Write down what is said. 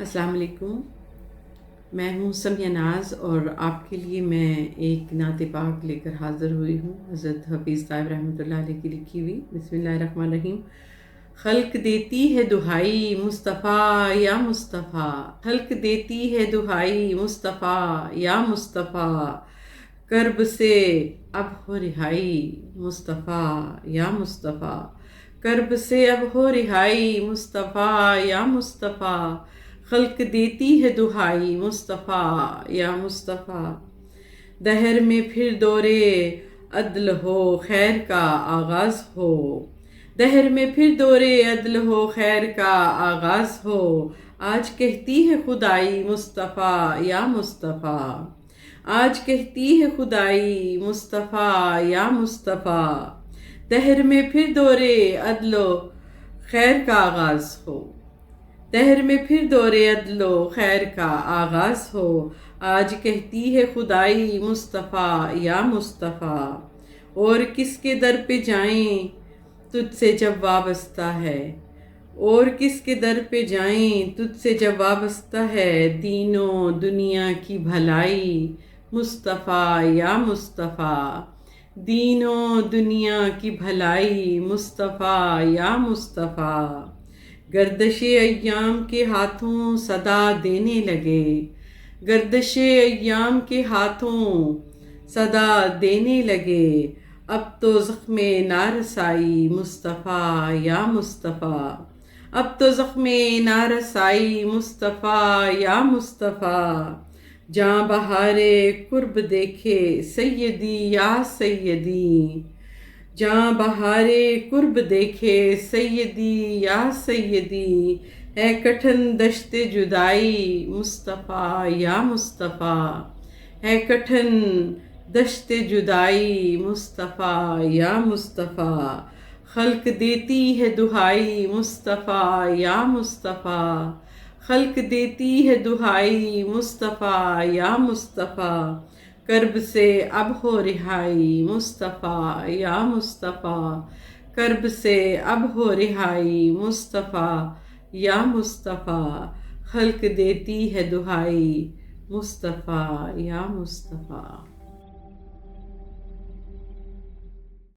السلام علیکم، میں ہوں سمیہ ناز اور آپ کے لیے میں ایک نعت پاک لے کر حاضر ہوئی ہوں، حضرت حفیظ صاحب رحمۃ اللہ علیہ کی لکھی ہوئی۔ بسم اللہ الرحمن الرحیم۔ خلق دیتی ہے دہائی مصطفیٰ یا مصطفیٰ، خلق دیتی ہے دہائی مصطفیٰ یا مصطفیٰ، کرب سے اب ہو رہائی مصطفیٰ یا مصطفیٰ، کرب سے اب ہو رہائی مصطفیٰ یا مصطفیٰ، خلق دیتی ہے دہائی مصطفیٰ یا مصطفیٰ، دہر میں پھر دورے عدل ہو خیر کا آغاز ہو، دہر میں پھر دورے عدل ہو خیر کا آغاز ہو، آج کہتی ہے خدائی مصطفیٰ یا مصطفیٰ، آج کہتی ہے خدائی مصطفیٰ یا مصطفیٰ، دہر میں پھر دورے عدل و خیر کا آغاز ہو، دہر میں پھر دورے عدل و خیر کا آغاز ہو، آج کہتی ہے خدائی مصطفیٰ یا مصطفیٰ، اور کس کے در پہ جائیں تجھ سے جب وابستہ ہے، اور کس کے در پہ جائیں تجھ سے جب وابستہ ہے، دین و دنیا کی بھلائی مصطفیٰ یا مصطفیٰ، دین و دنیا کی بھلائی مصطفیٰ یا مصطفیٰ، گردش ایام کے ہاتھوں صدا دینے لگے، گردش ایام کے ہاتھوں صدا دینے لگے، اب تو زخم نارسائی مصطفیٰ یا مصطفیٰ، اب تو زخم نارسائی مصطفیٰ یا مصطفیٰ، جاں بہار قرب دیکھے سیدی یا سیدی، جاں بہار قرب دیکھے سیدی یا سیدی، ہے کٹھن دشت جدائی مصطفیٰ یا مصطفیٰ، ہے کٹھن دشت جدائی مصطفیٰ یا مصطفیٰ، خلق دیتی ہے دہائی مصطفیٰ یا مصطفیٰ، خلق دیتی ہے دہائی مصطفیٰ یا مصطفیٰ، کرب سے اب ہو رہائی مصطفیٰ یا مصطفیٰ، کرب سے اب ہو رہائی مصطفیٰ یا مصطفیٰ، خلق دیتی ہے دہائی مصطفیٰ یا مصطفیٰ۔